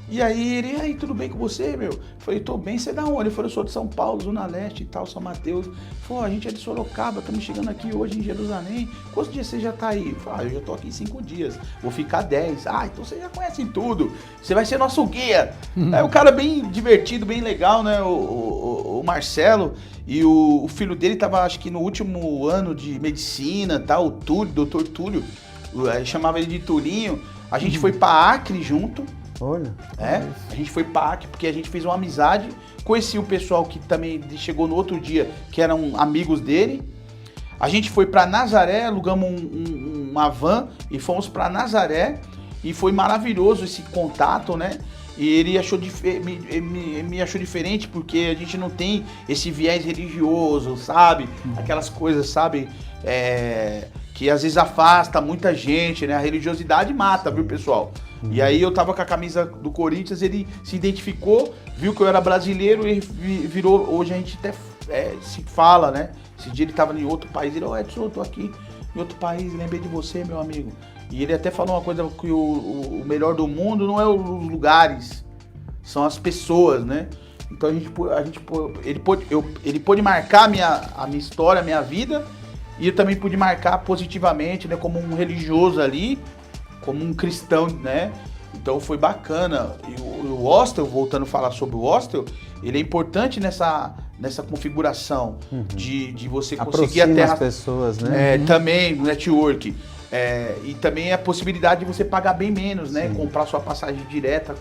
E aí tudo bem com você, meu? Falei, tô bem, você é da onde? Ele falou, eu sou de São Paulo, Zona Leste e tal, São Mateus. Falei, a gente é de Sorocaba, estamos chegando aqui hoje em Jerusalém. Quantos dias você já tá aí? Falei, eu já tô aqui 5 dias, vou ficar 10. Então você já conhece tudo, você vai ser nosso guia. Aí o cara bem divertido, bem legal, né? O Marcelo, e o filho dele tava, acho que no último ano de medicina, tal, o Túlio, doutor Túlio, chamava ele de Tulinho. A gente foi pra Acre junto. Olha. A gente foi pra Acre porque a gente fez uma amizade, conheci o pessoal que também chegou no outro dia, que eram amigos dele. A gente foi pra Nazaré, alugamos uma van e fomos pra Nazaré, e foi maravilhoso esse contato, né? E ele me achou diferente porque a gente não tem esse viés religioso, sabe? Aquelas coisas, sabe? Que às vezes afasta muita gente, né? A religiosidade mata, viu, pessoal? E aí eu tava com a camisa do Corinthians, ele se identificou, viu que eu era brasileiro e virou, hoje a gente até se fala, né? Esse dia ele tava em outro país, ele, Edson, eu tô aqui em outro país, lembrei de você, meu amigo. E ele até falou uma coisa, que o melhor do mundo não é os lugares, são as pessoas, né? Então ele pôde marcar a minha história, a minha vida, e eu também pude marcar positivamente, né? Como um religioso ali, como um cristão, né? Então foi bacana. E o hostel, voltando a falar sobre o hostel, ele é importante nessa configuração de você conseguir aproxima até as pessoas, né? Também no network. E também a possibilidade de você pagar bem menos, né? Comprar sua passagem direta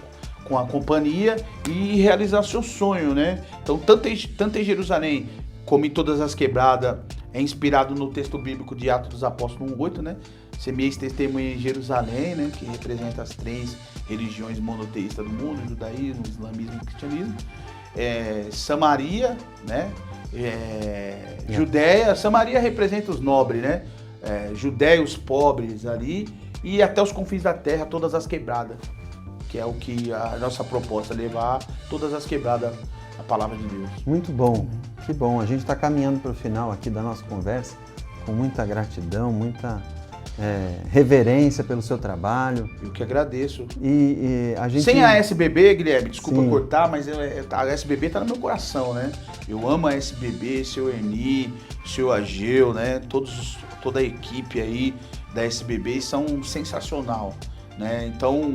com a companhia e realizar seu sonho, né? Então, tanto em Jerusalém como em todas as quebradas, é inspirado no texto bíblico de Atos dos Apóstolos 1:8, né? Semeis testemunha em Jerusalém, né? Que representa as 3 religiões monoteístas do mundo, o judaísmo, o islamismo e o cristianismo. Samaria, né? Judéia, Samaria representa os nobres, né? Judéios pobres ali, e até os confins da terra, todas as quebradas, que é o que a nossa proposta é levar todas as quebradas a palavra de Deus. Muito bom, que bom. A gente está caminhando para o final aqui da nossa conversa com muita gratidão, muita reverência pelo seu trabalho. Eu que agradeço. E a gente... Sem a SBB, Guilherme, desculpa cortar, mas a SBB está no meu coração, né? Eu amo a SBB, seu Erni, seu Ageu, né? Toda a equipe aí da SBB são sensacional, né? Então,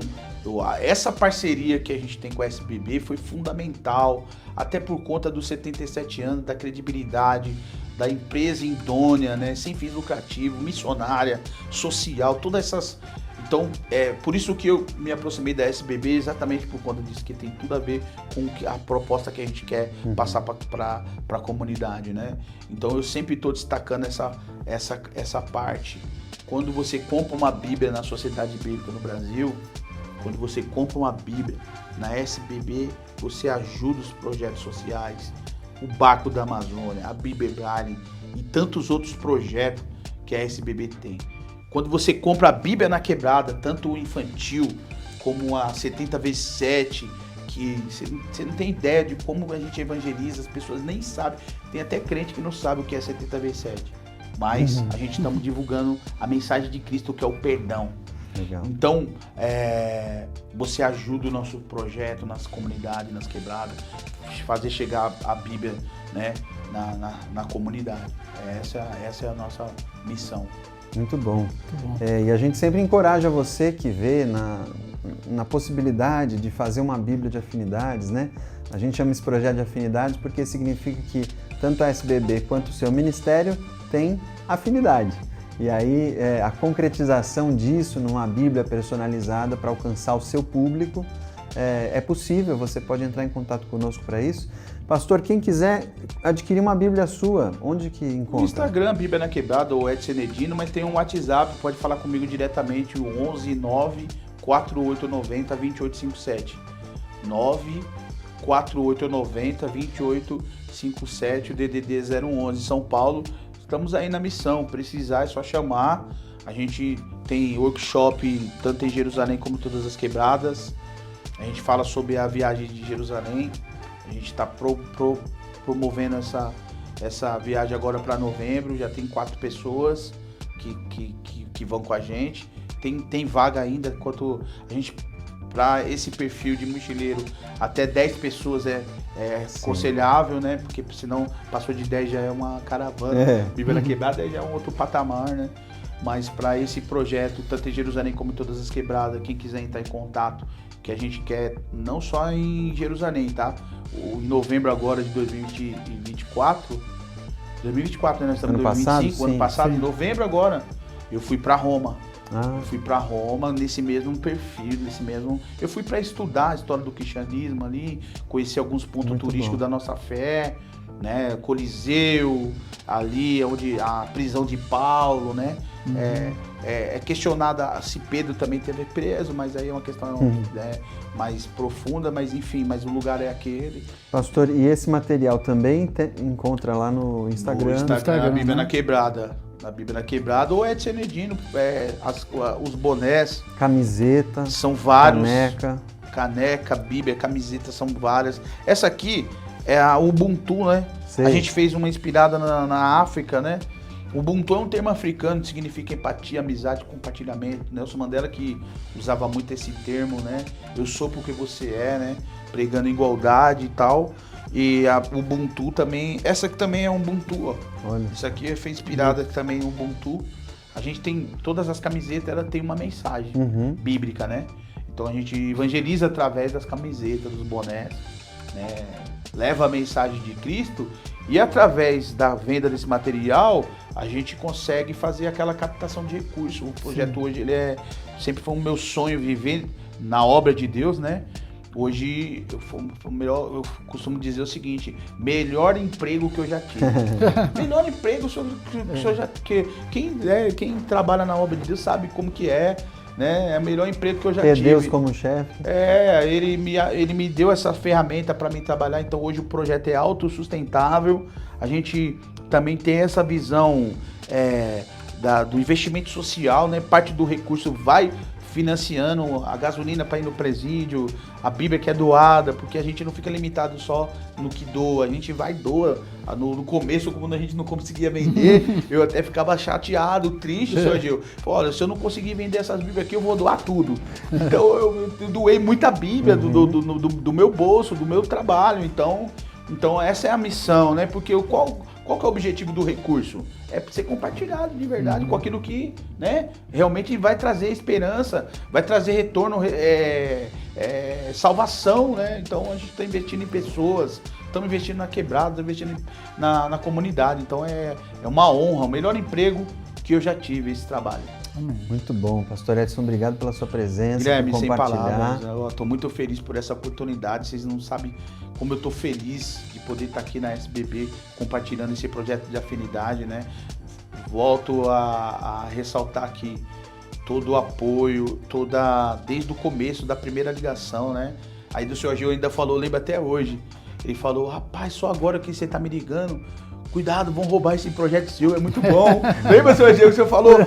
essa parceria que a gente tem com a SBB foi fundamental, até por conta dos 77 anos, da credibilidade, da empresa idônea, né, sem fins lucrativos, missionária, social, todas essas... Então, por isso que eu me aproximei da SBB, exatamente por conta disso, que tem tudo a ver com a proposta que a gente quer passar para a comunidade, né? Então, eu sempre estou destacando essa parte. Quando você compra uma Bíblia na Sociedade Bíblica no Brasil, quando você compra uma Bíblia na SBB, você ajuda os projetos sociais, o Barco da Amazônia, a Bíblia Braille e tantos outros projetos que a SBB tem. Quando você compra a Bíblia na Quebrada, tanto o infantil como a 70x7, que você não tem ideia de como a gente evangeliza, as pessoas nem sabem. Tem até crente que não sabe o que é 70x7. Mas a gente está divulgando a mensagem de Cristo, que é o perdão. Legal. Então, você ajuda o nosso projeto nas comunidades, nas quebradas, fazer chegar a Bíblia, né, na comunidade. Essa é a nossa missão. Muito bom. E a gente sempre encoraja você que vê na possibilidade de fazer uma Bíblia de afinidades, né? A gente chama esse projeto de afinidades porque significa que tanto a SBB quanto o seu ministério tem afinidade. E aí a concretização disso numa Bíblia personalizada para alcançar o seu público é possível, você pode entrar em contato conosco para isso. Pastor, quem quiser adquirir uma Bíblia sua, onde que encontra? No Instagram, Bíblia na Quebrada ou Edson Edino, mas tem um WhatsApp, pode falar comigo diretamente, o 11-9-4890-2857. 9-4890-2857, o DDD 011, São Paulo. Estamos aí na missão, precisar é só chamar. A gente tem workshop tanto em Jerusalém como em todas as quebradas. A gente fala sobre a viagem de Jerusalém. A gente está promovendo essa viagem agora para novembro. Já tem 4 pessoas que vão com a gente. Tem vaga ainda, enquanto a gente, para esse perfil de mochileiro, até 10 pessoas é aconselhável, né? Porque senão passou de 10 já é uma caravana. Bíblia na Quebrada já é um outro patamar, né? Mas para esse projeto, tanto em Jerusalém como em todas as quebradas, quem quiser entrar em contato, que a gente quer não só em Jerusalém, tá? Em novembro agora de 2024, 2024, né? Nós estamos em 2025, ano passado, em novembro agora, eu fui para Roma. Eu fui para Roma nesse mesmo perfil, eu fui para estudar a história do cristianismo ali, conhecer alguns pontos turísticos da nossa fé, né? Coliseu, ali onde a prisão de Paulo, né? É questionada se Pedro também teve preso, mas aí é uma questão mais profunda, mas enfim, mas o lugar é aquele. Pastor, e esse material também encontra lá no Instagram? No Instagram, a Bíblia na Quebrada. Na Bíblia na Quebrada, ou Edson Edino, os bonés. Camiseta. São vários. Caneca, Bíblia, camiseta, são várias. Essa aqui é a Ubuntu, né? Sei. A gente fez uma inspirada na África, né? Ubuntu é um termo africano que significa empatia, amizade, compartilhamento. Nelson Mandela que usava muito esse termo, né? Eu sou porque você é, né? Pregando igualdade e tal. E a Ubuntu também, essa aqui também é Ubuntu, ó. Olha. Isso aqui foi inspirada também em Ubuntu. A gente tem, todas as camisetas, ela tem uma mensagem bíblica, né? Então a gente evangeliza através das camisetas, dos bonés, né? Leva a mensagem de Cristo e através da venda desse material, a gente consegue fazer aquela captação de recursos. O projeto hoje, sempre foi o meu sonho viver na obra de Deus, né? Hoje, eu costumo dizer o seguinte, melhor emprego que eu já tive. Melhor emprego que eu já tive. Quem trabalha na obra de Deus sabe como que é, né? É o melhor emprego que eu já tive. Deus como chefe. Ele me deu essa ferramenta para mim trabalhar, então hoje o projeto é autossustentável. A gente também tem essa visão do investimento social, né? Parte do recurso vai financiando a gasolina para ir no presídio, a Bíblia que é doada, porque a gente não fica limitado só no que doa, a gente vai doa. No começo, quando a gente não conseguia vender, eu até ficava chateado, triste, senhor Gil. Olha, se eu não conseguir vender essas Bíblias aqui, eu vou doar tudo. Então eu doei muita Bíblia do meu bolso, do meu trabalho. Então essa é a missão, né? Porque qual que é o objetivo do recurso? É ser compartilhado de verdade com aquilo que, né, realmente vai trazer esperança, vai trazer retorno, salvação, né? Então a gente está investindo em pessoas, estamos investindo na quebrada, investindo na comunidade. Então é uma honra, o melhor emprego que eu já tive, esse trabalho. Amém. Muito bom. Pastor Edson, obrigado pela sua presença, Guilherme, por sem compartilhar. palavras, eu estou muito feliz por essa oportunidade, vocês não sabem como eu estou feliz de poder estar aqui na SBB compartilhando esse projeto de afinidade, né? Volto a ressaltar aqui todo o apoio, desde o começo da primeira ligação, né? Aí do senhor Gil ainda falou, lembro até hoje, ele falou, rapaz, só agora que você tá me ligando, cuidado, vão roubar esse projeto seu, é muito bom. Lembra, senhor Gil, que você falou,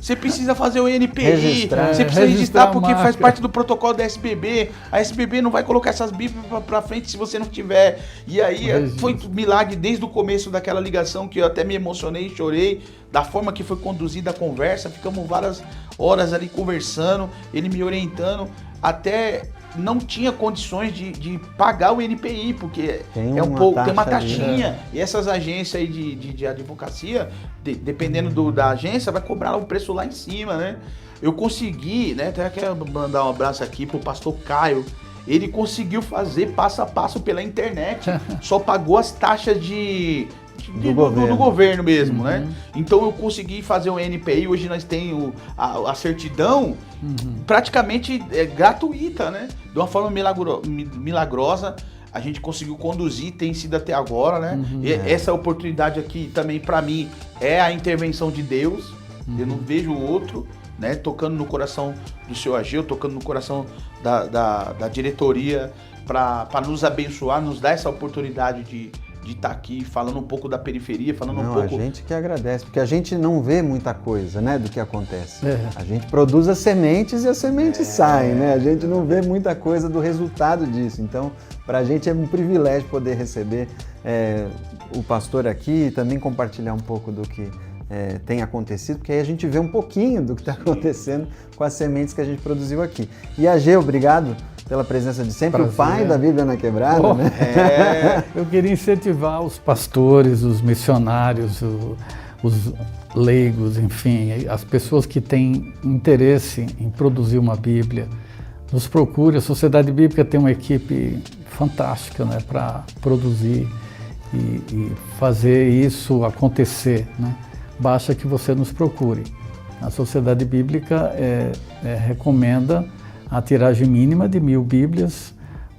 você precisa fazer o NPI, você precisa registrar porque faz parte do protocolo da SBB, a SBB não vai colocar essas bíblias pra frente se você não tiver. E aí foi um milagre desde o começo daquela ligação que eu até me emocionei e chorei, da forma que foi conduzida a conversa, ficamos várias horas ali conversando, ele me orientando, até não tinha condições de pagar o NPI, porque tem uma taxinha, ali, e essas agências aí de advocacia, dependendo da agência, vai cobrar o preço lá em cima, né? Eu consegui, né? Até quero mandar um abraço aqui pro pastor Caio, ele conseguiu fazer passo a passo pela internet, só pagou as taxas do governo mesmo, né? Então eu consegui fazer o NPI, hoje nós temos a certidão praticamente gratuita, né? De uma forma milagrosa, a gente conseguiu conduzir, tem sido até agora, né? E essa oportunidade aqui também para mim é a intervenção de Deus, eu não vejo outro, né? Tocando no coração do seu Ageu, tocando no coração da diretoria para nos abençoar, nos dar essa oportunidade de estar aqui falando um pouco da periferia, falando um pouco... A gente que agradece, porque a gente não vê muita coisa, né, do que acontece. A gente produz as sementes e as sementes saem, né? A gente não vê muita coisa do resultado disso. Então, para a gente é um privilégio poder receber o pastor aqui e também compartilhar um pouco do que tem acontecido, porque aí a gente vê um pouquinho do que está acontecendo com as sementes que a gente produziu aqui. E Ageu, obrigado pela presença de sempre, o pai da Bíblia na Quebrada, né? Eu queria incentivar os pastores, os missionários, os leigos, enfim, as pessoas que têm interesse em produzir uma Bíblia, nos procure. A Sociedade Bíblica tem uma equipe fantástica, né, para produzir e fazer isso acontecer, né? Basta que você nos procure. A Sociedade Bíblica recomenda a tiragem mínima de 1000 Bíblias,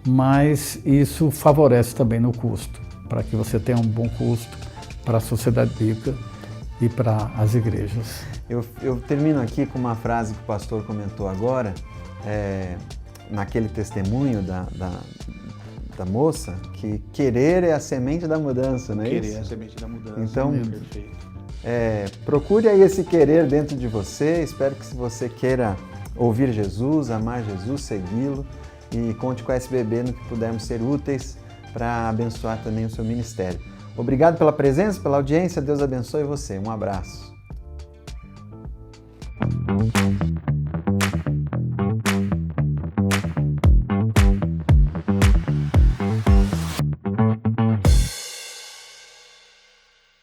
mas isso favorece também no custo, para que você tenha um bom custo para a Sociedade Bíblica e para as igrejas. Eu termino aqui com uma frase que o pastor comentou agora, naquele testemunho da moça, que querer é a semente da mudança, não é isso? Querer é a semente da mudança, então, perfeito. Procure aí esse querer dentro de você. Espero que se você queira ouvir Jesus, amar Jesus, segui-lo, e conte com a SBB no que pudermos ser úteis para abençoar também o seu ministério. Obrigado pela presença, pela audiência. Deus abençoe você. Um abraço.